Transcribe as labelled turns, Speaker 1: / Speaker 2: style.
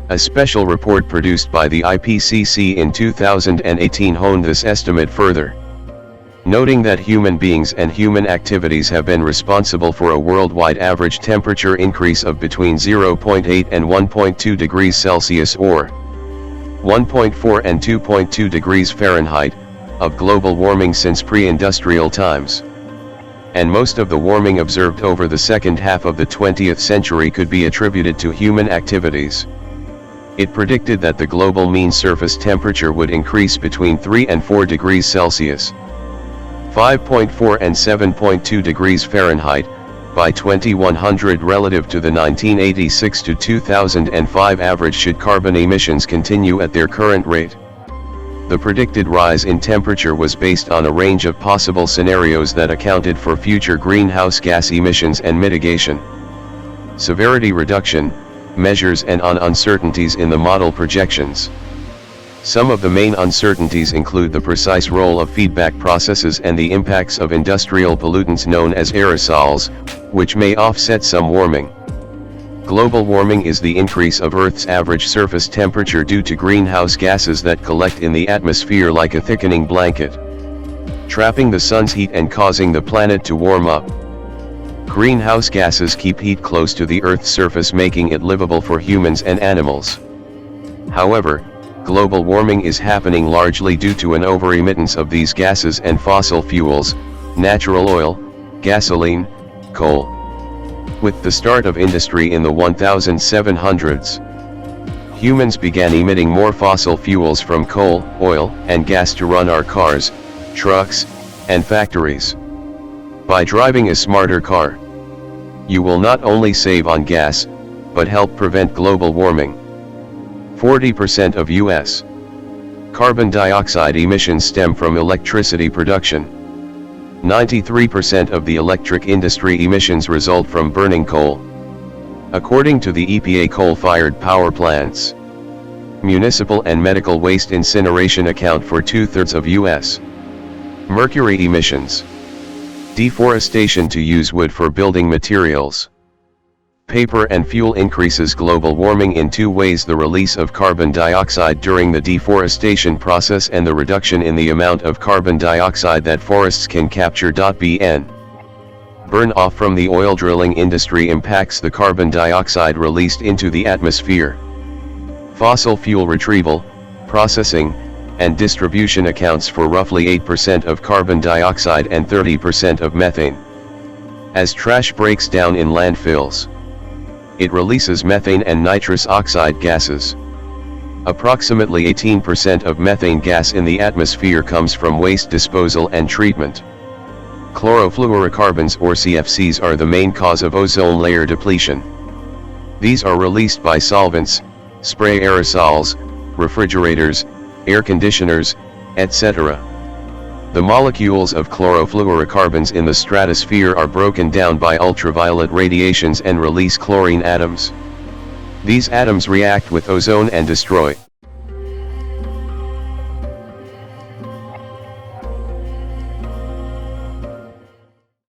Speaker 1: A special report produced by the IPCC in 2018 honed this estimate further, noting that human beings and human activities have been responsible for a worldwide average temperature increase of between 0.8 and 1.2 degrees Celsius or 1.4 and 2.2 degrees Fahrenheit, of global warming since pre-industrial times. And most of the warming observed over the second half of the 20th century could be attributed to human activities. It predicted that the global mean surface temperature would increase between 3 and 4 degrees Celsius, 5.4 and 7.2 degrees Fahrenheit, by 2100 relative to the 1986 to 2005 average should carbon emissions continue at their current rate. The predicted rise in temperature was based on a range of possible scenarios that accounted for future greenhouse gas emissions and mitigation, severity reduction measures and on uncertainties in the model projections. Some of the main uncertainties include the precise role of feedback processes and the impacts of industrial pollutants known as aerosols, which may offset some warming. Global warming is the increase of Earth's average surface temperature due to greenhouse gases that collect in the atmosphere like a thickening blanket, trapping the sun's heat and causing the planet to warm up. Greenhouse gases keep heat close to the Earth's surface, making it livable for humans and animals. However, global warming is happening largely due to an over-emittance of these gases and fossil fuels, natural oil, gasoline, coal. With the start of industry in the 1700s, humans began emitting more fossil fuels from coal, oil, and gas to run our cars, trucks, and factories. By driving a smarter car, you will not only save on gas, but help prevent global warming. 40% of U.S. carbon dioxide emissions stem from electricity production. 93% of the electric industry emissions result from burning coal. According to the EPA, coal-fired power plants, municipal and medical waste incineration account for 2/3 of U.S. mercury emissions. Deforestation to use wood for building materials, paper and fuel increases global warming in two ways: the release of carbon dioxide during the deforestation process and the reduction in the amount of carbon dioxide that forests can capture. Bn. Burn off from the oil drilling industry impacts the carbon dioxide released into the atmosphere. Fossil fuel retrieval, processing, and distribution accounts for roughly 8% of carbon dioxide and 30% of methane. As trash breaks down in landfills, it releases methane and nitrous oxide gases. Approximately 18% of methane gas in the atmosphere comes from waste disposal and treatment. Chlorofluorocarbons or CFCs are the main cause of ozone layer depletion. These are released by solvents, spray aerosols, refrigerators, air conditioners, etc. The molecules of chlorofluorocarbons in the stratosphere are broken down by ultraviolet radiations and release chlorine atoms. These atoms react with ozone and destroy